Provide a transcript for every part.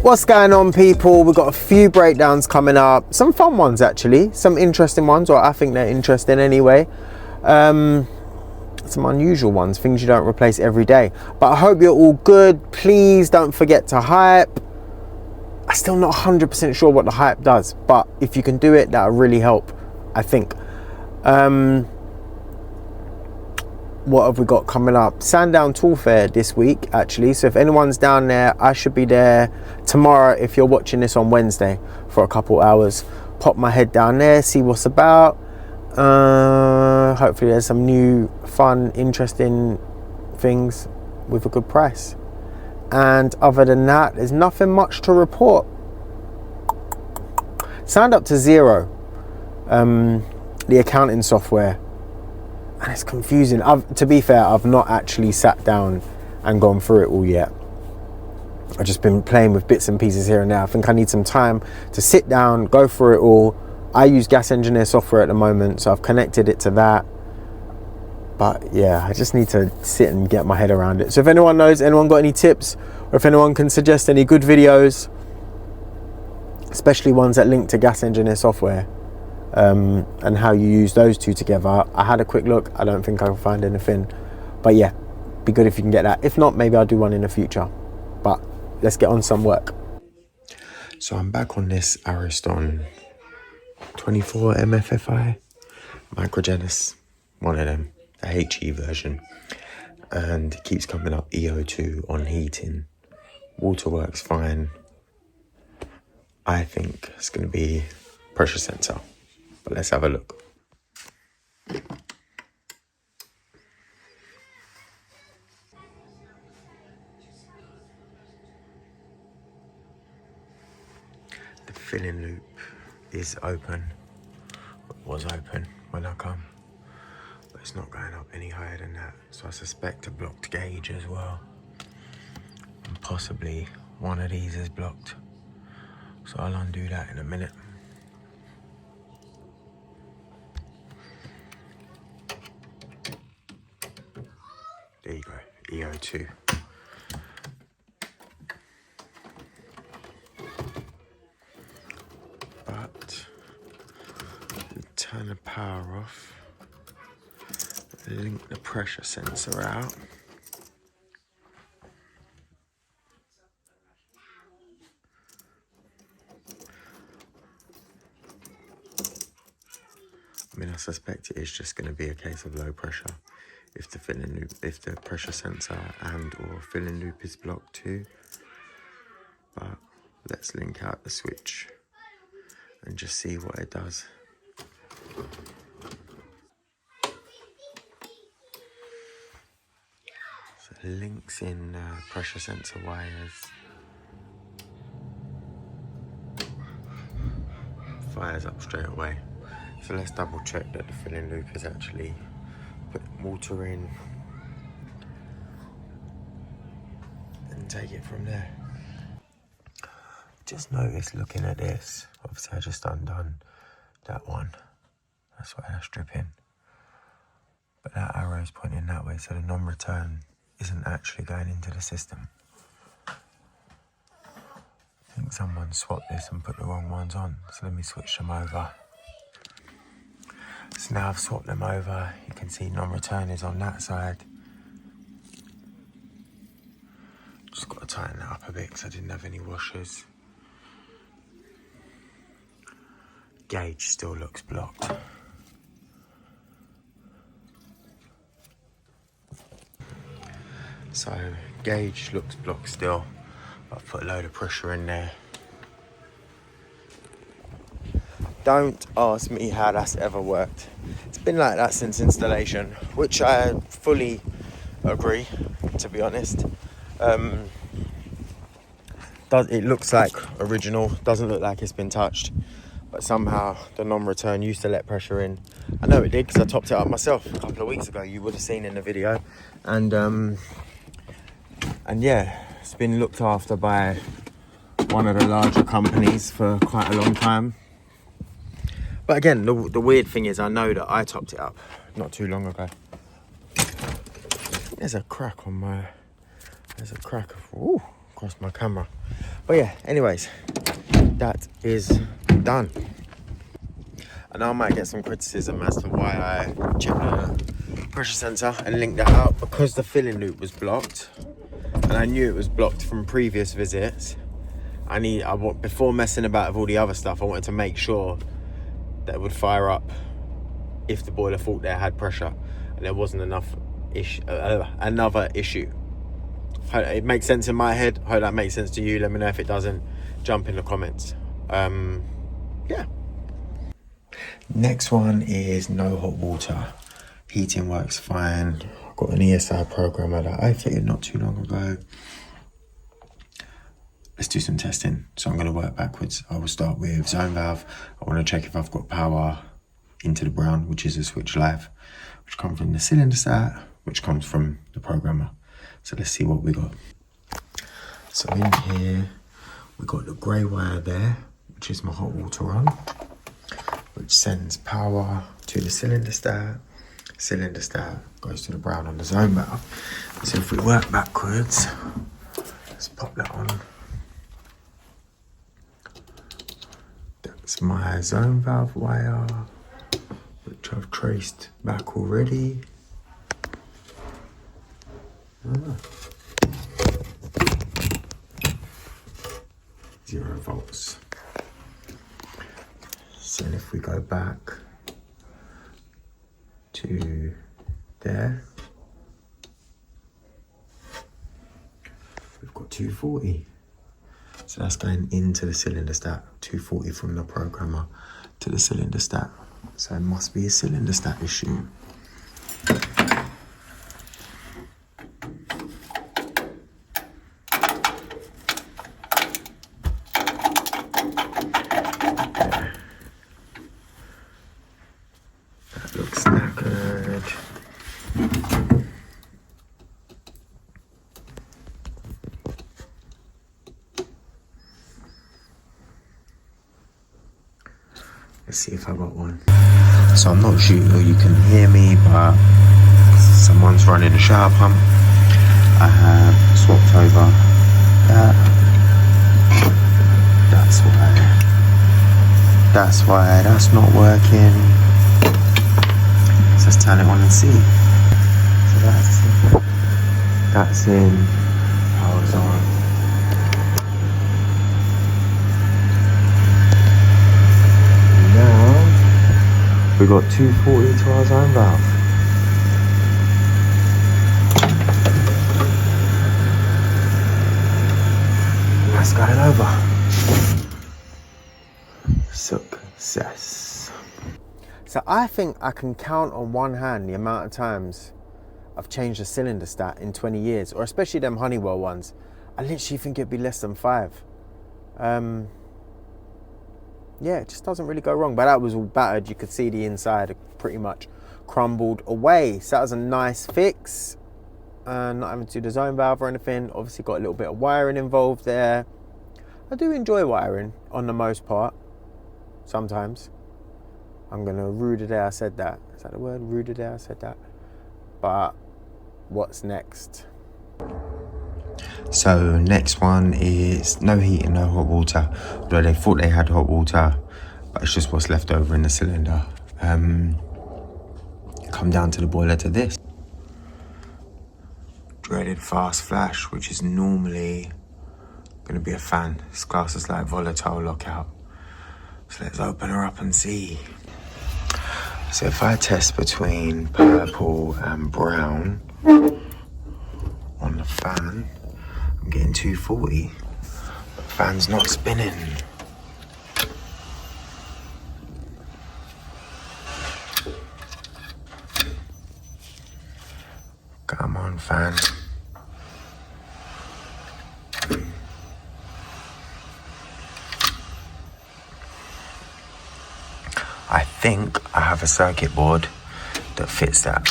What's going on, people? We've got a few breakdowns coming up, some fun ones actually, some interesting ones, or I think they're interesting anyway. Some unusual ones, things you don't replace every day. But I hope you're all good. Please don't forget to hype. I'm still not 100% sure what the hype does, but if you can do it, that'll really help, I think. What have we got coming up? Sandown Tool Fair this week, actually. So if anyone's down there, I should be there tomorrow if you're watching this on Wednesday for a couple hours. Pop my head down there, see what's about. Hopefully there's some new, fun, interesting things with a good price. And other than that, there's nothing much to report. Signed up to Zero, the accounting software. And it's confusing. To be fair, I've not actually sat down and gone through it all yet. I've just been playing with bits and pieces here and there. I think I need some time to sit down, go through it all. I use Gas Engineer software at the moment, so I've connected it to that. But yeah, I just need to sit and get my head around it. So if anyone knows, anyone got any tips, or if anyone can suggest any good videos, especially ones that link to Gas Engineer software, and how you use those two together. I had a quick look. I don't think I can find anything, but yeah, be good if you can get that. If not, maybe I'll do one in the future, but let's get on some work. So I'm back on this Ariston 24 MFFI Microgenis, one of them, the HE version, and it keeps coming up EO2 on heating. Water works fine. I think it's going to be pressure sensor. But let's have a look. The filling loop is open. It was open when I come, but it's not going up any higher than that. So I suspect a blocked gauge as well. And possibly one of these is blocked. So I'll undo that in a minute. There you go, EO2. But turn the power off, link the pressure sensor out. I mean, I suspect it is just going to be a case of low pressure. If the filling loop, if the pressure sensor and or filling loop is blocked too. But let's link out the switch and just see what it does. So it links in pressure sensor wires. Fires up straight away. So let's double check that the filling loop is actually putting water in and take it from there. Just noticed looking at this, obviously I just undone that one. That's why that's dripping. But that arrow is pointing that way, so the non-return isn't actually going into the system. I think someone swapped this and put the wrong ones on, so let me switch them over. So now I've swapped them over, you can see non-return is on that side. Just got to tighten that up a bit because I didn't have any washers. Gauge still looks blocked. So gauge looks blocked still. I've put a load of pressure in there. Don't ask me how that's ever worked. It's been like that since installation, which I fully agree, to be honest. It looks like original, doesn't look like it's been touched, but somehow the non-return used to let pressure in. I know it did because I topped it up myself a couple of weeks ago, you would have seen in the video. And yeah, it's been looked after by one of the larger companies for quite a long time. But again, the weird thing is I know that I topped it up not too long ago. There's a crack on my, across my camera. But yeah, anyways, that is done. I know I might get some criticism as to why I checked the pressure sensor and linked that out, because the filling loop was blocked, and I knew it was blocked from previous visits. Before messing about with all the other stuff, I wanted to make sure that it would fire up if the boiler fault there had pressure and there wasn't another issue. It makes sense in my head. Hope that makes sense to you. Let me know if it doesn't. Jump in the comments. Yeah. Next one is no hot water. Heating works fine. I've got an ESI programmer that I fitted not too long ago. Let's do some testing. So I'm going to work backwards. I will start with zone valve. I want to check if I've got power into the brown, which is a switch live, which comes from the cylinder stat, which comes from the programmer. So let's see what we got. So in here, we got the grey wire there, which is my hot water on, which sends power to the cylinder stat. Cylinder stat goes to the brown on the zone valve. So if we work backwards, let's pop that on. That's my zone valve wire, which I've traced back already. 0 volts. So if we go back to there, we've got 240. So that's going into the cylinder stat, 240 from the programmer to the cylinder stat. So it must be a cylinder stat issue. That looks knackered. Let's see if I got one. So I'm not sure you can hear me, but someone's running a shower pump. I have swapped over that. That's why that's not working. So let's turn it on and see. So that's in, power's on. We got 240 to our zone valve. That's going over. Success. So I think I can count on one hand the amount of times I've changed a cylinder stat in 20 years, or especially them Honeywell ones. I literally think it'd be less than 5. Yeah, it just doesn't really go wrong. But that was all battered. You could see the inside pretty much crumbled away. So that was a nice fix. Not having to do the zone valve or anything. Obviously got a little bit of wiring involved there. I do enjoy wiring on the most part. Sometimes. I'm going to rude it there, I said that. Is that the word? Rude it there, I said that. But what's next? So next one is no heating, no hot water. Although they thought they had hot water, but it's just what's left over in the cylinder. Come down to the boiler to this. Dreaded fast flash, which is normally going to be a fan. This class is like volatile lockout. So let's open her up and see. So if I test between purple and brown on the fan, I'm getting 240. The fan's not spinning. Come on, fan. I think I have a circuit board that fits that.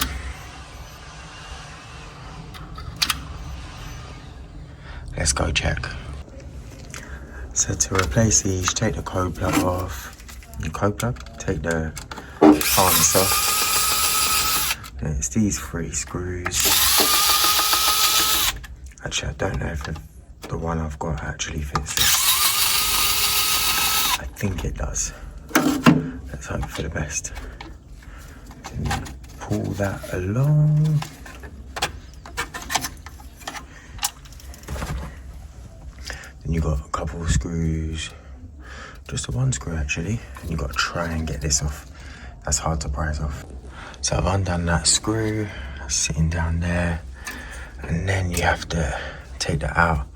Let's go check. So to replace these, take the code plug off. The code plug, take the harness off. And it's these 3 screws. Actually, I don't know if the one I've got actually fits this. I think it does. Let's hope for the best. Then pull that along. Then you got a couple of screws. Just the one screw actually. And you got to try and get this off. That's hard to prise off. So I've undone that screw, sitting down there. And then you have to take that out.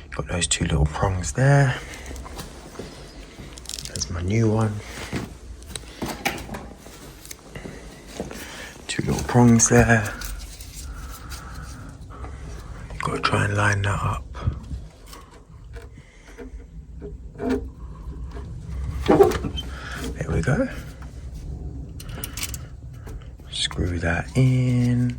You've got those two little prongs there. There's my new one. Two little prongs there. You've got to try and line that up. There we go. Screw that in.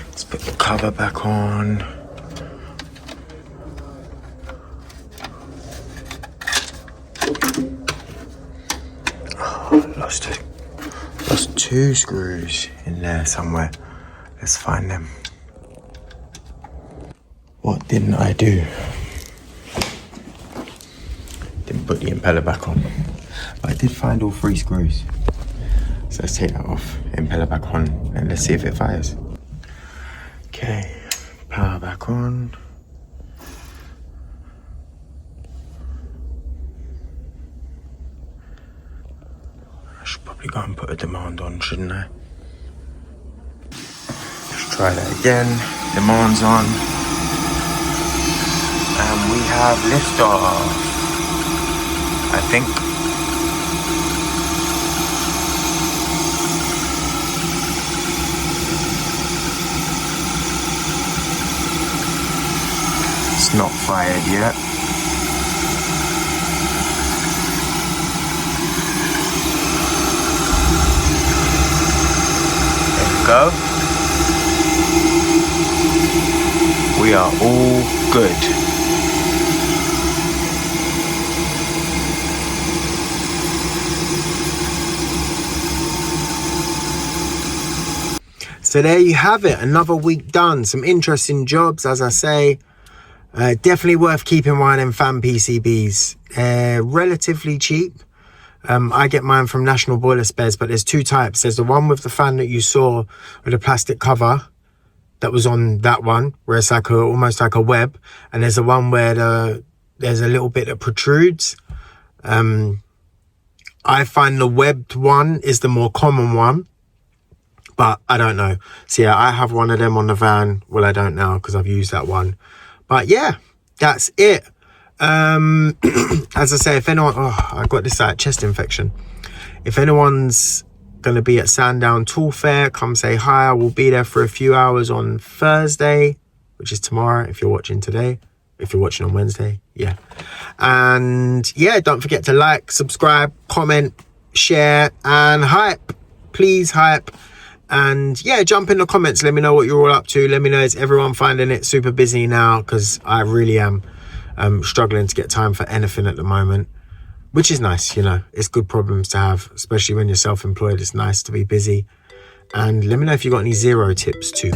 Let's put the cover back on. Oh, lost two screws in there somewhere. Let's find them. What didn't I do? Didn't put the impeller back on. But I did find all 3 screws. So let's take that off, impeller back on, and let's see if it fires. Okay, power back on. I should probably go and put a demand on, shouldn't I? Let's try that again. Demand's on. And we have liftoff, I think. It's not fired yet. There we go. We are all good. So there you have it, another week done. Some interesting jobs, as I say. Definitely worth keeping one of them fan PCBs. Relatively cheap. I get mine from National Boiler Spares, but there's 2 types. There's the one with the fan that you saw with the plastic cover that was on that one, where it's like almost like a web. And there's the one where there's a little bit that protrudes. I find the webbed one is the more common one. But I don't know. So yeah, I have one of them on the van. Well, I don't now because I've used that one. But yeah, that's it. As I say, if anyone... Oh, I got this chest infection. If anyone's going to be at Sandown Tool Fair, come say hi. I will be there for a few hours on Thursday, which is tomorrow if you're watching today. If you're watching on Wednesday, yeah. And yeah, don't forget to like, subscribe, comment, share, and hype. Please hype. And yeah, jump in the comments. Let me know what you're all up to. Let me know, is everyone finding it super busy now? Because I really am struggling to get time for anything at the moment, which is nice. You know, it's good problems to have, especially when you're self-employed. It's nice to be busy. And let me know if you got any zero tips too.